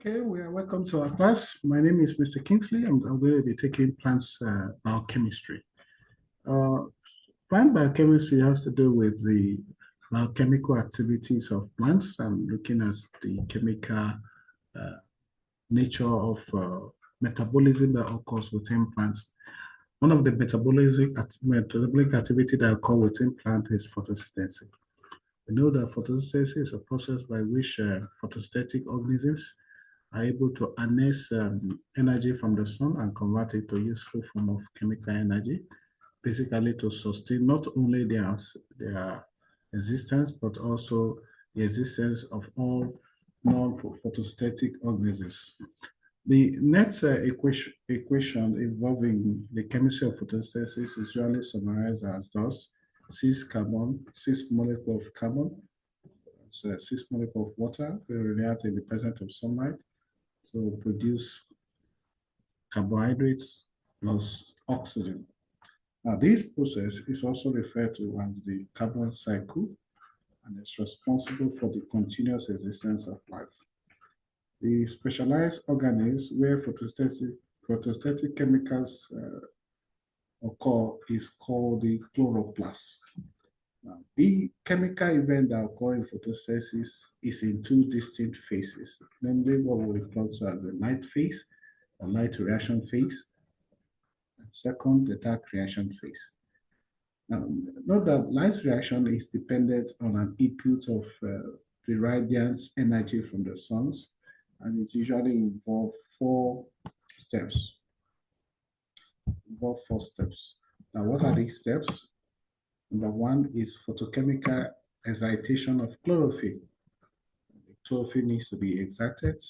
Okay, we are welcome to our class. My name is Mr. Kingsley, and I'm going to be taking plants biochemistry. Uh, Plant biochemistry has to do with the biochemical activities of plants and looking at the chemical nature of metabolism that occurs within plants. One of the metabolic activity that occur within plant is photosynthesis. We know that photosynthesis is a process by which photosynthetic organisms are able to harness energy from the sun and convert it to useful form of chemical energy, basically to sustain not only their existence, but also the existence of all non-photostatic organisms. The next equation involving the chemistry of photosynthesis is usually summarized as thus: six molecules of carbon, so 6 molecules of water will react in the presence of sunlight to produce carbohydrates plus oxygen. Now, this process is also referred to as the carbon cycle and is responsible for the continuous existence of life. The specialized organisms where photostatic chemicals occur is called the chloroplast. Now, the chemical event that occurs in photosynthesis is in two distinct phases, namely what we refer to as the light phase, or light reaction phase, and second, the dark reaction phase. Now, note that light reaction is dependent on an input of the radiance energy from the suns, and it usually involves four steps. Now, what are these steps? Number one is photochemical excitation of chlorophyll. The chlorophyll needs to be excited.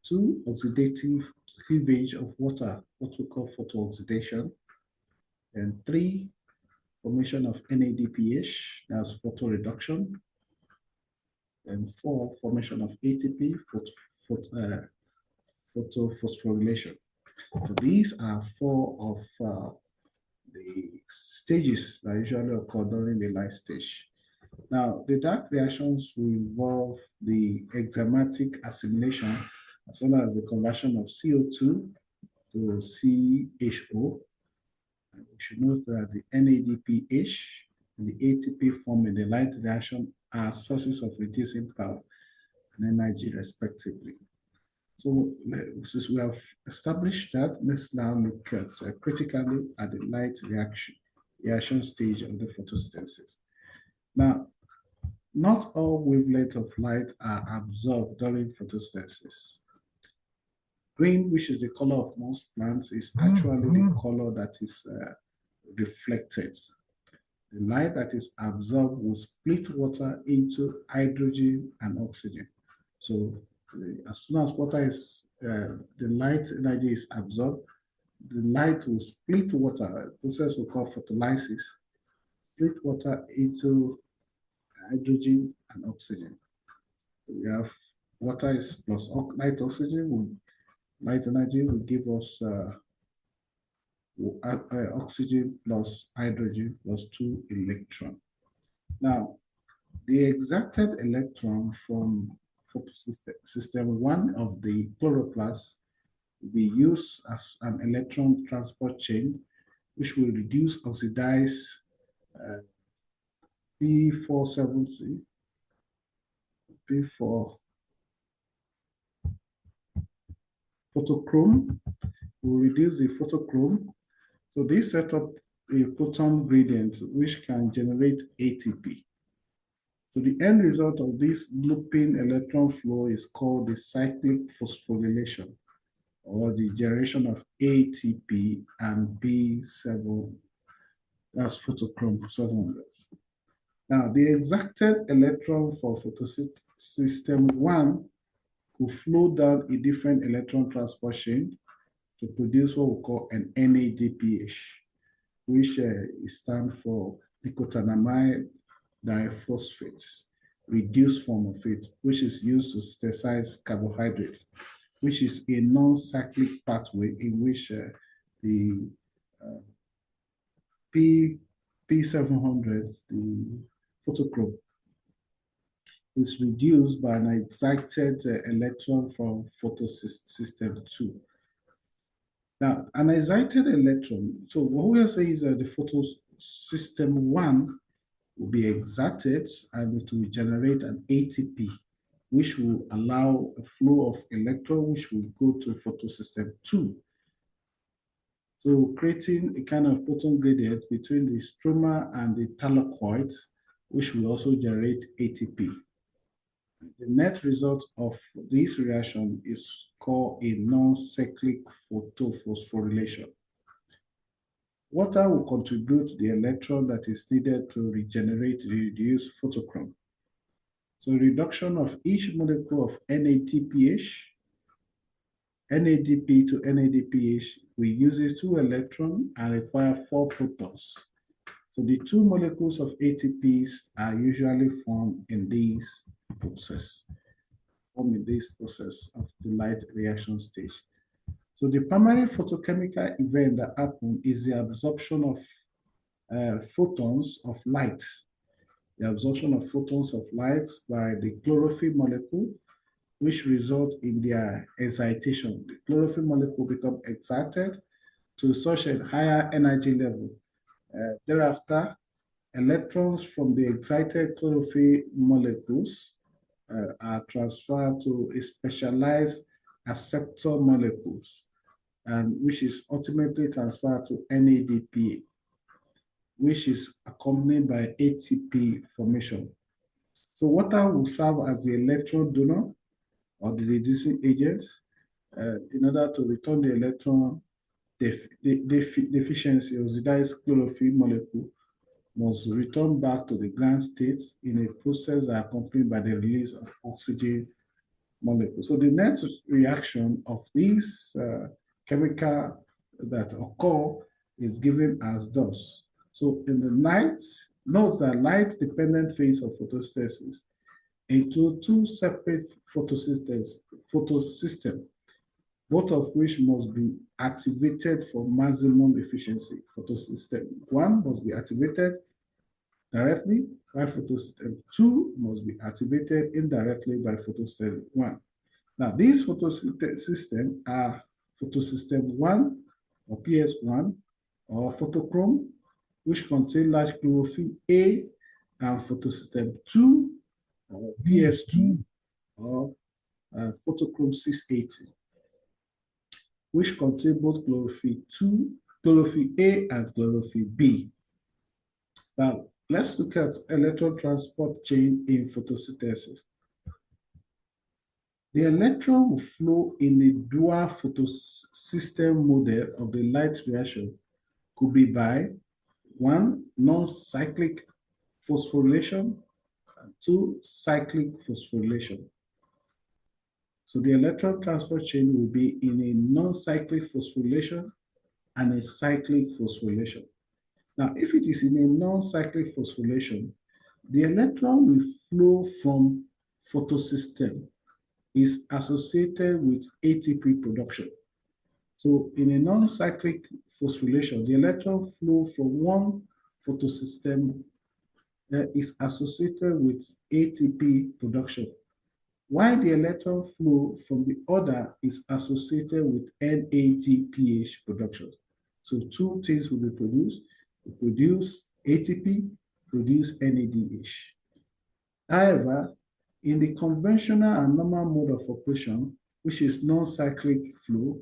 Two, oxidative cleavage of water, what we call photooxidation. And three, formation of NADPH, that's photoreduction. And four, formation of ATP, photophosphorylation. So these are four of the stages that usually occur during the light stage. Now, the dark reactions will involve the enzymatic assimilation as well as the conversion of CO2 to CHO. And we should note that the NADPH and the ATP formed in the light reaction are sources of reducing power and energy, respectively. So, since we have established that, let's now look at critically at the light reaction stage of the photosynthesis. Now, not all wavelengths of light are absorbed during photosynthesis. Green, which is the color of most plants, is actually the color that is reflected. The light that is absorbed will split water into hydrogen and oxygen. So as soon as the light energy is absorbed, the light will split water, a process we call photolysis, split water into hydrogen and oxygen. So we have water is plus light oxygen, light energy will give us oxygen plus hydrogen plus 2 electrons. Now, the exacted electron from system 1 of the chloroplast will be used as an electron transport chain, which will reduce oxidized P470, P4 photochrome, will reduce the photochrome. So this set up a proton gradient which can generate ATP. So the end result of this looping electron flow is called the cyclic phosphorylation, or the generation of ATP and B7, that's photochrome 700. Now, the exacted electron for photosystem 1 could flow down a different electron transport chain to produce what we call an NADPH, which stands for nicotinamide diphosphates, reduced form of it, which is used to synthesize carbohydrates, which is a non-cyclic pathway in which the P700, the photochrome, is reduced by an excited electron from photosystem 2. Now, an excited electron, so what we are saying is that the photosystem 1 will be excited and it will generate an ATP, which will allow a flow of electron which will go to photosystem 2. So creating a kind of proton gradient between the stroma and the thylakoid, which will also generate ATP. The net result of this reaction is called a non-cyclic photophosphorylation. Water will contribute the electron that is needed to regenerate the reduced photochrome. So reduction of each molecule of NADPH, NADP to NADPH, we use 2 electrons and require 4 protons. So the 2 molecules of ATPs are usually formed in this process of the light reaction stage. So the primary photochemical event that happens is the absorption of photons of light. The absorption of photons of light by the chlorophyll molecule, which results in their excitation. The chlorophyll molecule becomes excited to such a higher energy level. Thereafter, electrons from the excited chlorophyll molecules are transferred to a specialized acceptor molecules, and which is ultimately transferred to NADPA, which is accompanied by ATP formation. So water will serve as the electron donor or the reducing agent in order to return the electron deficiency oxidized chlorophyll molecule must return back to the ground state in a process that accompanied by the release of oxygen molecule. So the net reaction of these chemical that occur is given as thus. So in the night, note that light-dependent phase of photosynthesis include 2 separate photosystems, both of which must be activated for maximum efficiency. Photosystem 1 must be activated directly by photosystem 2 must be activated indirectly by photosystem 1. Now, these photosystems are photosystem 1 or PS1 or photochrome, which contain large chlorophyll A, and photosystem 2 or PS2 or photochrome 680, which contain both chlorophyll A and chlorophyll B. Now, let's look at electron transport chain in photosynthesis. The electron will flow in a dual photosystem model of the light reaction, could be by 1, non-cyclic phosphorylation, and 2, cyclic phosphorylation. So the electron transport chain will be in a non-cyclic phosphorylation and a cyclic phosphorylation. Now, if it is in a non-cyclic phosphorylation, the electron will flow from photosystem is associated with ATP production. So in a non-cyclic phosphorylation, the electron flow from one photosystem is associated with ATP production, while the electron flow from the other is associated with NADPH production. So 2 things will be produced. We produce ATP, produce NADH. However, in the conventional and normal mode of operation, which is non-cyclic flow,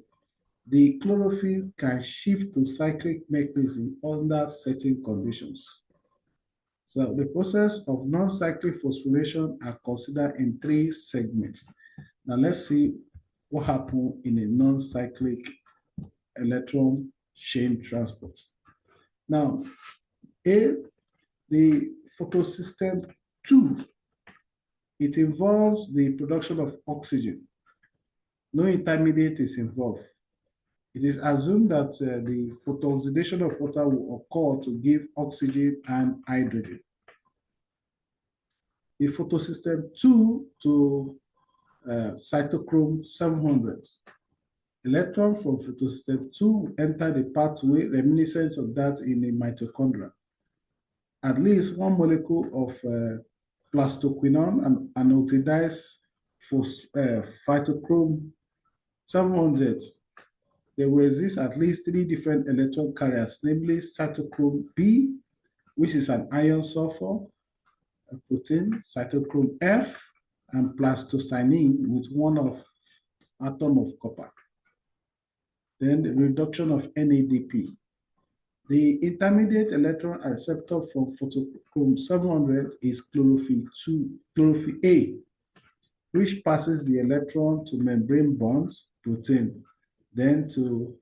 the chlorophyll can shift to cyclic mechanism under certain conditions. So the process of non-cyclic phosphorylation are considered in 3 segments. Now let's see what happens in a non-cyclic electron chain transport. Now, the photosystem 2, it involves the production of oxygen. No intermediate is involved. It is assumed that the photooxidation of water will occur to give oxygen and hydrogen. The photosystem 2 to cytochrome 700. Electron from photosystem 2 enter the pathway reminiscent of that in a mitochondria. At least 1 molecule of plastoquinone and oxidized phytochrome 700. There will exist at least three different electron carriers, namely cytochrome B, which is an iron sulfur, a protein, cytochrome F, and plastocyanine with one atom of copper. Then the reduction of NADP. The intermediate electron acceptor from photochrome 700 is chlorophyll A, which passes the electron to membrane bonds, protein, then to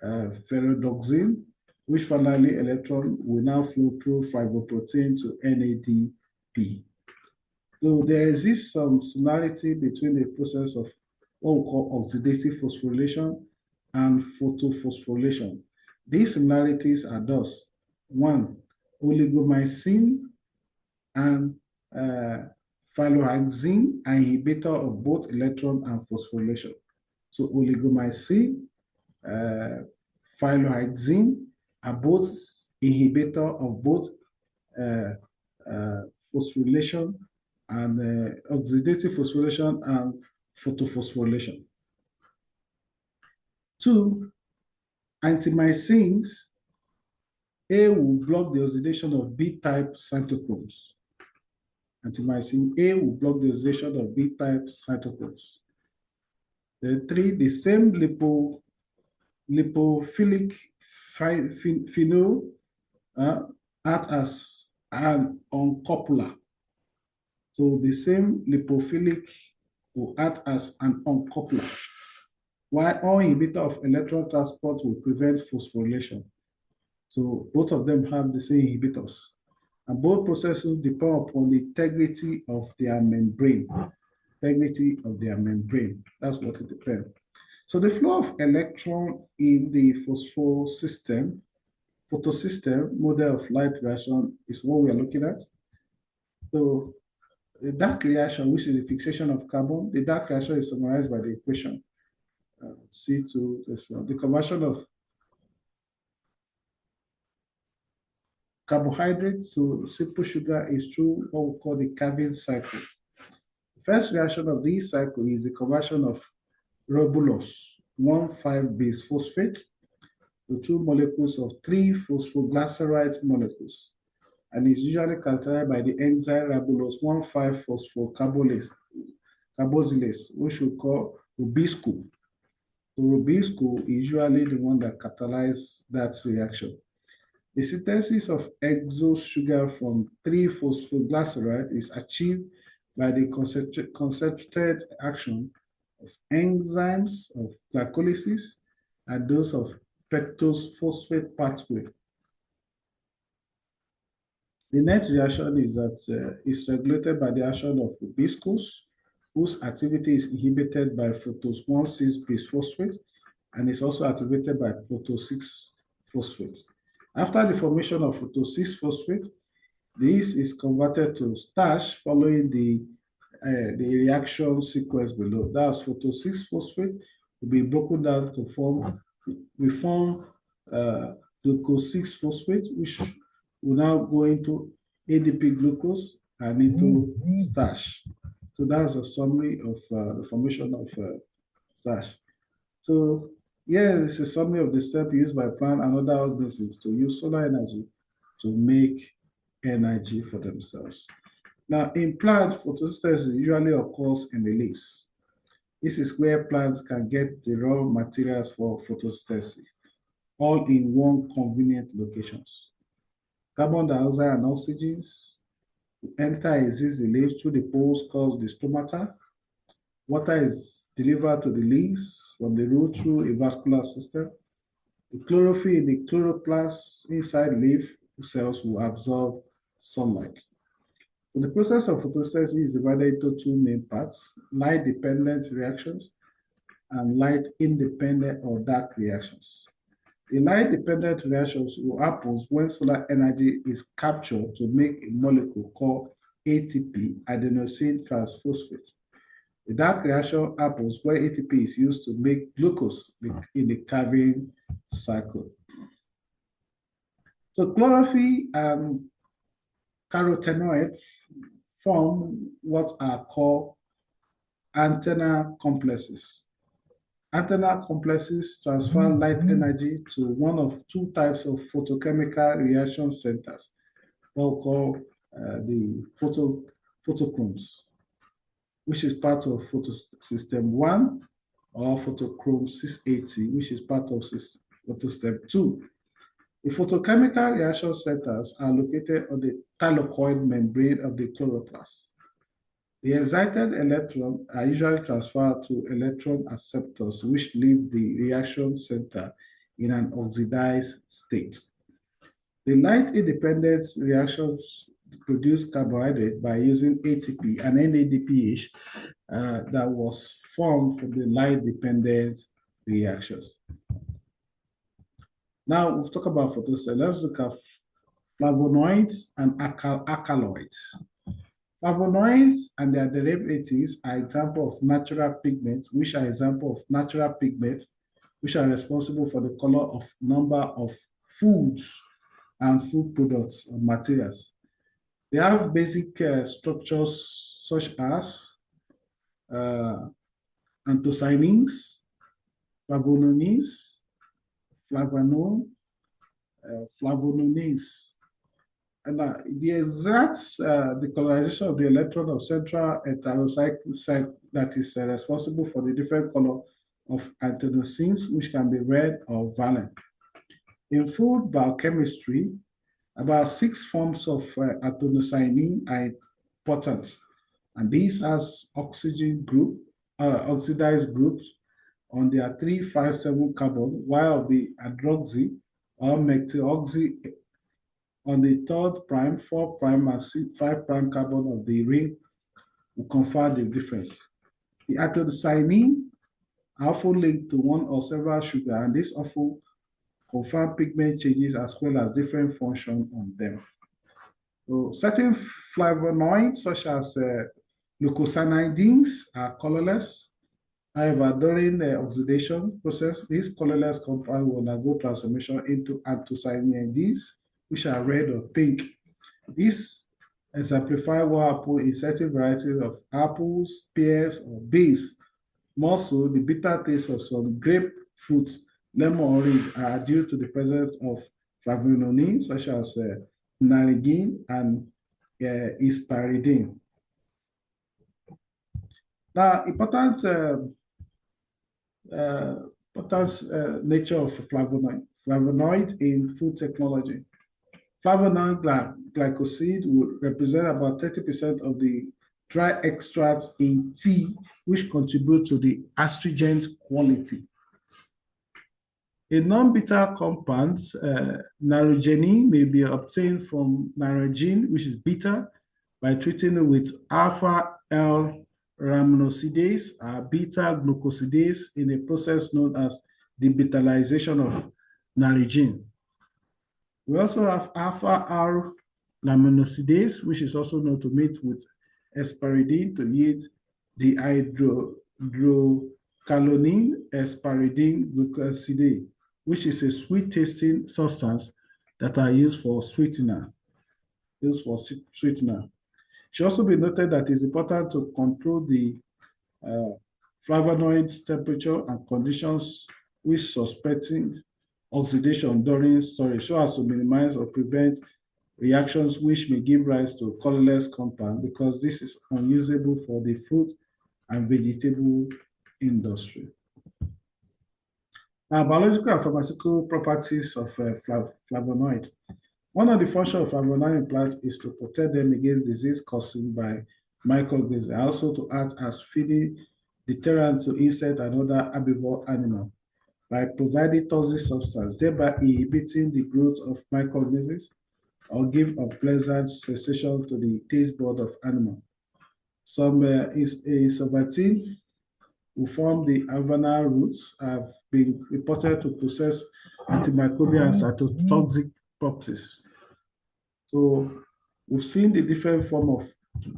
ferredoxin, which finally electron will now flow through fibrinoprotein to NADP. So there exists some similarity between the process of what we call oxidative phosphorylation and photophosphorylation. These similarities are thus: one, oligomycin and phylohexene are inhibitor of both electron and phosphorylation. So oligomycin, phylohexene are both inhibitor of both phosphorylation and oxidative phosphorylation and photophosphorylation. Two, antimycins A will block the oxidation of B-type cytochromes. Antimycin A will block the oxidation of B-type cytochromes. Then three, the same lipophilic phenol act as an uncoupler. So the same lipophilic will act as an uncoupler, while all inhibitor of electron transport will prevent phosphorylation. So both of them have the same inhibitors. And both processes depend upon the integrity of their membrane. Integrity of their membrane. That's what it depends. So the flow of electron in the photosystem model of light reaction is what we are looking at. So the dark reaction, which is the fixation of carbon, the dark reaction is summarized by the equation C2 this one. The conversion of carbohydrate to simple sugar is through what we call the Calvin cycle. The first reaction of this cycle is the conversion of ribulose 1,5-base phosphate to two molecules of 3-phosphoglyceride molecules, and is usually characterized by the enzyme ribulose 1,5-phosphocarbonylase, which we call rubisco. So rubisco is usually the one that catalyzes that reaction. The synthesis of exose sugar from 3-phosphoglyceride is achieved by the concentrated action of enzymes of glycolysis and those of pectose phosphate pathway. The next reaction is that it's regulated by the action of rubiscose, whose activity is inhibited by fructose 1,6-base phosphate and is also activated by fructose 6-phosphate. After the formation of fructose 6-phosphate, this is converted to starch following the reaction sequence below. That's fructose 6-phosphate will be broken down to form glucose 6-phosphate, which will now go into ADP glucose and into starch. So that's a summary of the formation of starch. So here is a summary of the steps used by plant and other organisms to use solar energy to make energy for themselves. Now, in plants, photosynthesis usually occurs in the leaves. This is where plants can get the raw materials for photosynthesis, all in one convenient locations. Carbon dioxide and oxygens enter and exist the leaves through the pores called the stomata. Water is delivered to the leaves from the root through a vascular system. The chlorophyll in the chloroplast inside leaf cells will absorb sunlight. So the process of photosynthesis is divided into two main parts: light-dependent reactions and light-independent or dark reactions. The light-dependent reactions will happen when solar energy is captured to make a molecule called ATP, adenosine triphosphate. The dark reaction happens where ATP is used to make glucose in the Calvin cycle. So chlorophyll and carotenoid form what are called antenna complexes. Antenna complexes transfer light energy to one of two types of photochemical reaction centers, what we call the photochromes, which is part of photosystem 1, or photochrome 680, which is part of photosystem 2. The photochemical reaction centers are located on the thylakoid membrane of the chloroplast. The excited electrons are usually transferred to electron acceptors, which leave the reaction center in an oxidized state. The light-independent reactions produce carbohydrate by using ATP and NADPH that was formed from the light-dependent reactions. Now we'll talk about photosynthesis. Let's look at flavonoids and alkaloids. Flavonoids and their derivatives are examples of natural pigments, which are examples of natural pigments which are responsible for the color of number of foods and food products and materials. They have basic structures such as anthocyanins, flavonones, flavonones. And the exact decolorization of the electron of central heterocycle that is responsible for the different color of anthocyanins, which can be red or violet. In food biochemistry, about 6 forms of anthocyanin are important, and these has oxidized groups on their 3,5,7 carbon, while the hydroxy or methoxy on the 3rd prime, 4 prime, and 5 prime carbon of the ring will confer the difference. The anthocyanin are often linked to one or several sugars, and this often confirm pigment changes as well as different function on them. So certain flavonoids such as leucocyanides are colorless. However, during the oxidation process, these colorless compounds will undergo transformation into anthocyanins, which are red or pink. This exemplifies what happens in certain varieties of apples, pears, or beans. More so, the bitter taste of some grapefruit, lemon, orange are due to the presence of flavonoids such as naringin and asparagine. Now, important nature of flavonoid in food technology. Flavonoid glycoside will represent about 30% of the dry extracts in tea, which contribute to the astringent quality. In non-bitter compounds, narogenin may be obtained from narogene, which is bitter, by treating it with alpha-L raminosidase, beta-glucosidase in a process known as debitalization of narogene. We also have alpha-R laminosidase, which is also known to mate with asparagine to yield dihydrocanone asparagine glucosidase, which is a sweet-tasting substance that are used for sweetener. It should also be noted that it's important to control the flavonoids temperature and conditions which suspecting oxidation during storage so as to minimize or prevent reactions which may give rise to colorless compound, because this is unusable for the fruit and vegetable industry. Now, biological and pharmaceutical properties of flavonoids. One of the functions of flavonoid in plants is to protect them against disease caused by microorganisms, and also to act as feeding deterrent to insect and other herbivore animals by providing toxic substance, thereby inhibiting the growth of microorganisms or give unpleasant sensation to the taste bud of animal. Some isovatin who form the alveolar roots have been reported to possess antimicrobial and cytotoxic properties. So we've seen the different form of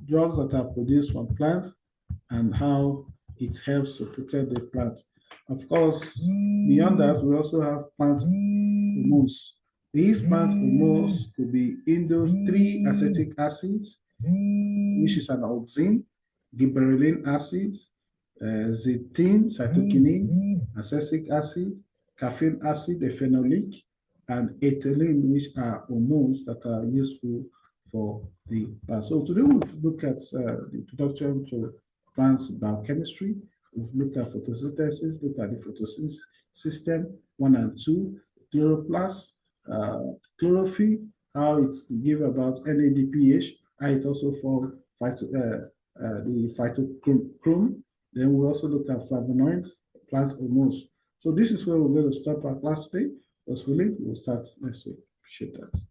drugs that are produced from plants and how it helps to protect the plant. Of course, beyond that, we also have plant hormones. These plant hormones could be indole 3 acetic acids, which is an auxin, gibberellin acid, zeatin, cytokinin, acetic acid, caffeine acid, the phenolic, and ethylene, which are hormones that are useful for the plant. So today we'll look at the introduction to plants biochemistry. We've looked at photosynthesis, look at the photosynthesis system 1 and 2, chloroplast, chlorophyll, how it gives about NADPH, how it also forms the phytochrome. Then we also look at flavonoids, plant hormones. So this is where we're going to stop our class today. Hopefully, we'll start next week. Appreciate that.